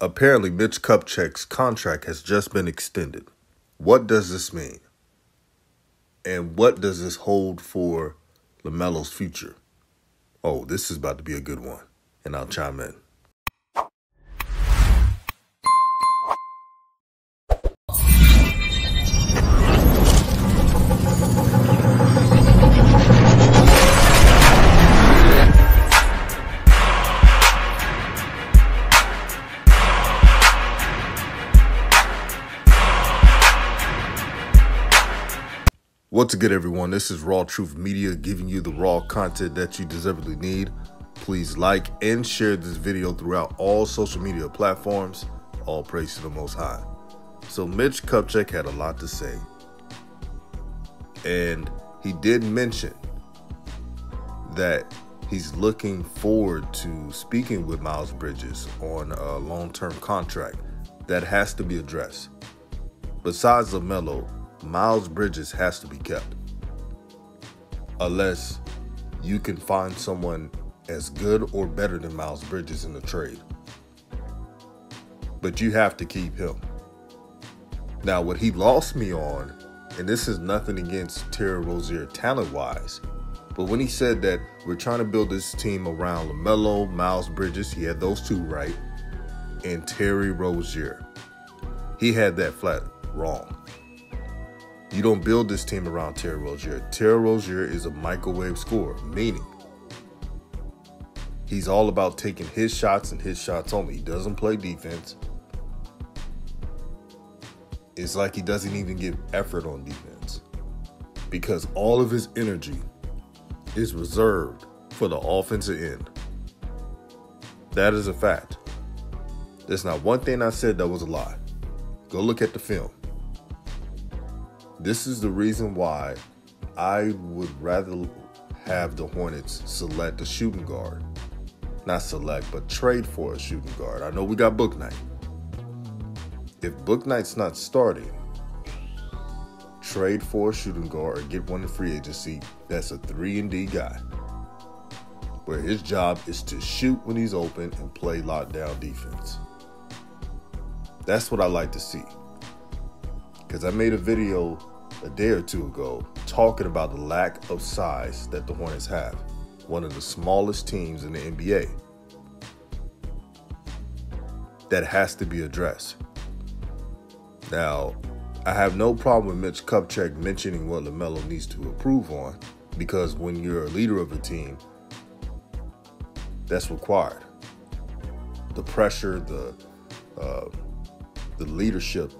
Apparently, Mitch Kupchak's contract has just been extended. What does this mean? And what does this hold for Lamelo's future? Oh, this is about to be a good one, and I'll chime in. What's good, everyone? This is RawTruth Media giving you the raw content that you deservedly need. Please like and share this video throughout all social media platforms. All praise to the Most High. So Mitch Kupchak had a lot to say. And he did mention that he's looking forward to speaking with Miles Bridges on a long-term contract that has to be addressed. Besides Lamelo, Miles Bridges has to be kept. Unless you can find someone as good or better than Miles Bridges in the trade. But you have to keep him. Now, what he lost me on, and this is nothing against Terry Rozier talent-wise, but when he said that we're trying to build this team around Lamelo, Miles Bridges, he had those two right, and Terry Rozier. He had that flat wrong. You don't build this team around Terry Rozier. Terry Rozier is a microwave scorer, meaning he's all about taking his shots and his shots only. He doesn't play defense. It's like he doesn't even give effort on defense because all of his energy is reserved for the offensive end. That is a fact. There's not one thing I said that was a lie. Go look at the film. This is the reason why I would rather have the Hornets select a shooting guard. Not select, but trade for a shooting guard. I know we got Bouknight. If Bouknight's not starting, trade for a shooting guard or get one in free agency that's a 3-and-D guy, where his job is to shoot when he's open and play lockdown defense. That's what I like to see. Because I made a video a day or two ago talking about the lack of size that the Hornets have. One of the smallest teams in the NBA. That has to be addressed. Now, I have no problem with Mitch Kupchak mentioning what Lamelo needs to improve on, because when you're a leader of a team, that's required. The pressure, the leadership,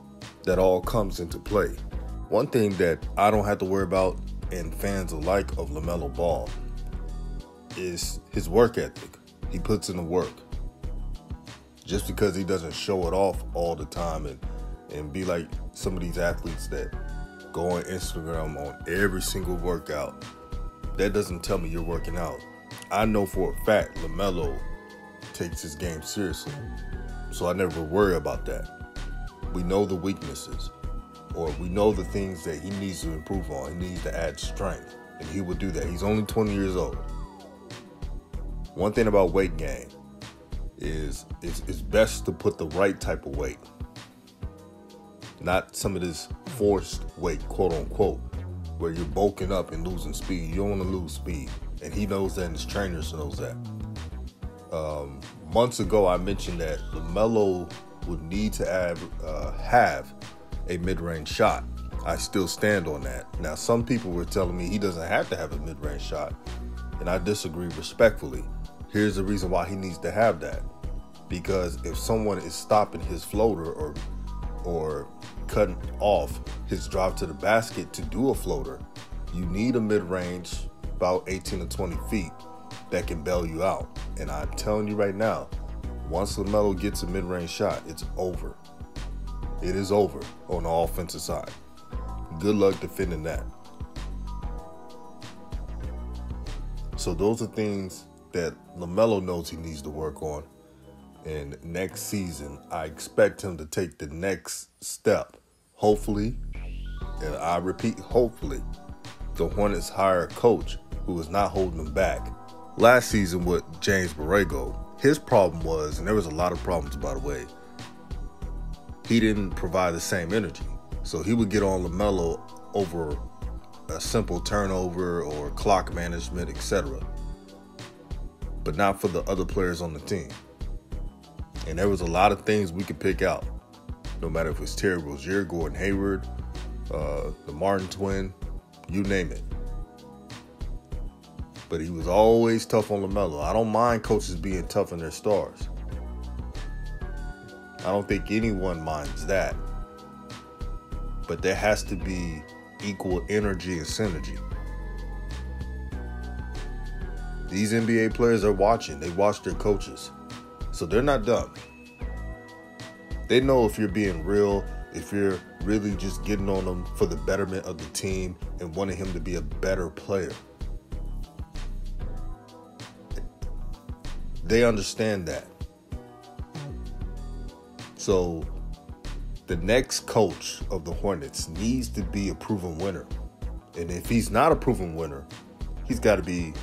that all comes into play. One thing that I don't have to worry about, and fans alike of LaMelo Ball, is his work ethic. He puts in the work. Just because he doesn't show it off all the time and be like some of these athletes that go on Instagram on every single workout, that doesn't tell me you're working out. I know for a fact LaMelo takes his game seriously, so I never worry about that. We know the weaknesses, or we know the things that he needs to improve on. He needs to add strength, and he will do that. He's only 20 years old. One thing about weight gain is it's best to put the right type of weight, not some of this forced weight, quote unquote, where you're bulking up and losing speed. You don't want to lose speed, and he knows that, and his trainers knows that. Months ago, I mentioned that LaMelo would need to have a mid-range shot. I still stand on that. Now, some people were telling me he doesn't have to have a mid-range shot, and I disagree respectfully. Here's the reason why he needs to have that. Because if someone is stopping his floater or cutting off his drive to the basket to do a floater, you need a mid-range about 18 to 20 feet that can bail you out. And I'm telling you right now, once LaMelo gets a mid-range shot, it's over. It is over on the offensive side. Good luck defending that. So those are things that LaMelo knows he needs to work on. And next season, I expect him to take the next step. Hopefully, and I repeat, hopefully, the Hornets hire a coach who is not holding them back. Last season with James Borrego, his problem was, and there was a lot of problems, by the way, he didn't provide the same energy. So he would get on Lamelo over a simple turnover or clock management, etc., but not for the other players on the team. And there was a lot of things we could pick out, no matter if it's Terry Rozier, Gordon Hayward, the Martin twin, you name it. But he was always tough on Lamelo. I don't mind coaches being tough on their stars. I don't think anyone minds that. But there has to be equal energy and synergy. These NBA players are watching. They watch their coaches. So they're not dumb. They know if you're being real, if you're really just getting on them for the betterment of the team and wanting him to be a better player. They understand that. So the next coach of the Hornets needs to be a proven winner. And if he's not a proven winner, he's got to be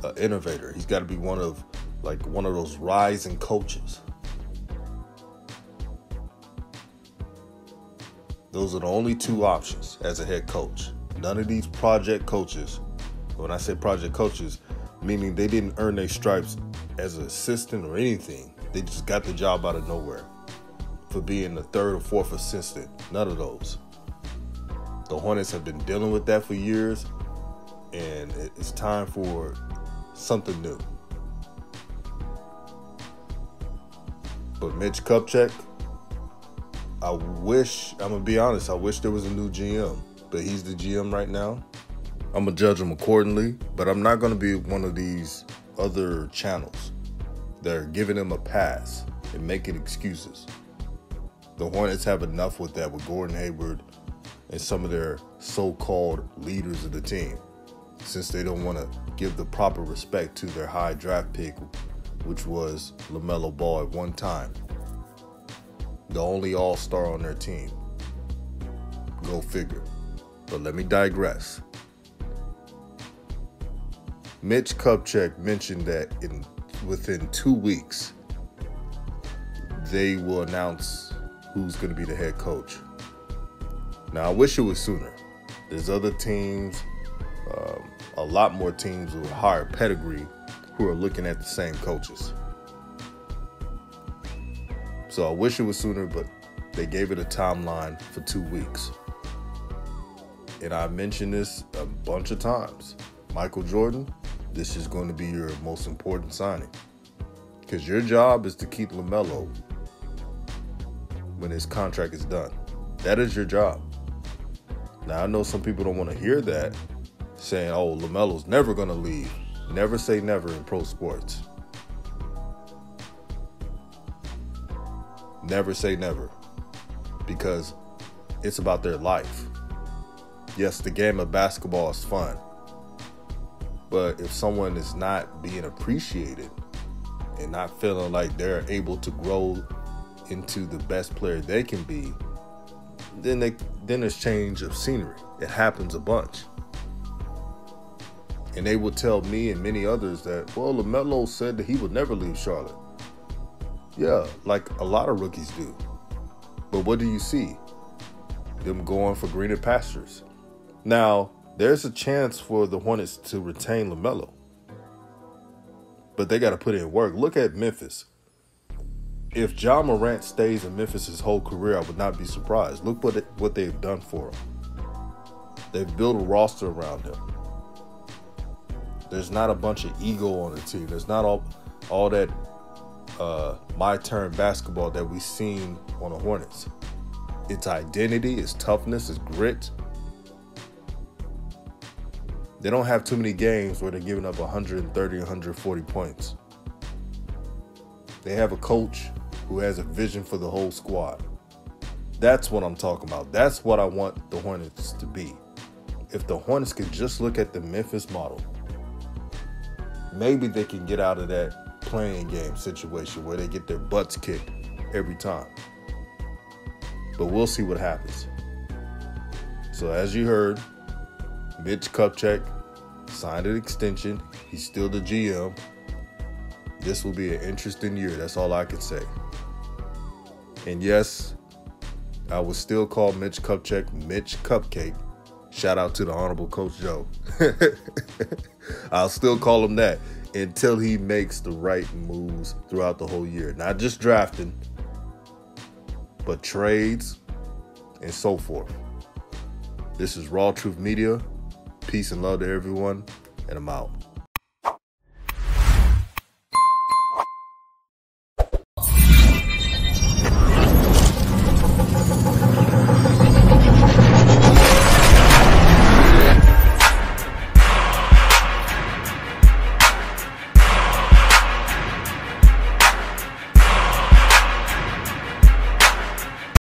an innovator. He's got to be one of those rising coaches. Those are the only two options as a head coach. None of these project coaches, when I say project coaches, meaning they didn't earn their stripes as an assistant or anything. They just got the job out of nowhere for being the third or fourth assistant. None of those. The Hornets have been dealing with that for years, and it's time for something new. But Mitch Kupchak, I'm going to be honest, I wish there was a new GM, but he's the GM right now. I'm going to judge him accordingly, but I'm not going to be one of these other channels that are giving him a pass and making excuses. The Hornets have enough with that with Gordon Hayward and some of their so-called leaders of the team, since they don't want to give the proper respect to their high draft pick, which was Lamelo Ball at one time. The only all-star on their team. Go figure. But let me digress. Mitch Kupchak mentioned that within 2 weeks, they will announce who's going to be the head coach. Now, I wish it was sooner. There's other teams, a lot more teams with higher pedigree who are looking at the same coaches. So I wish it was sooner, but they gave it a timeline for 2 weeks. And I mentioned this a bunch of times. Michael Jordan, this is going to be your most important signing, because your job is to keep Lamelo when his contract is done. That is your job. Now, I know some people don't want to hear that, saying, oh, LaMelo's never going to leave. Never say never in pro sports. Never say never, because it's about their life. Yes, the game of basketball is fun, but if someone is not being appreciated and not feeling like they're able to grow into the best player they can be, then there's change of scenery. It happens a bunch. And they would tell me and many others that, well, LaMelo said that he would never leave Charlotte. Yeah, like a lot of rookies do. But what do you see? Them going for greener pastures. Now, there's a chance for the Hornets to retain LaMelo, but they got to put in work. Look at Memphis. If Ja Morant stays in Memphis his whole career, I would not be surprised. Look what they've done for him. They've built a roster around him. There's not a bunch of ego on the team. There's not all that my turn basketball that we've seen on the Hornets. It's identity, it's toughness, it's grit. They don't have too many games where they're giving up 130, 140 points. They have a coach who has a vision for the whole squad. That's what I'm talking about. That's what I want the Hornets to be. If the Hornets could just look at the Memphis model, maybe they can get out of that playing game situation where they get their butts kicked every time. But we'll see what happens. So as you heard, Mitch Kupchak signed an extension. He's still the GM. This will be an interesting year. That's all I can say. And yes, I will still call Mitch Kupchak Mitch Cupcake. Shout out to the Honorable Coach Joe. I'll still call him that until he makes the right moves throughout the whole year. Not just drafting, but trades and so forth. This is RawTruth Media. Peace and love to everyone, and I'm out.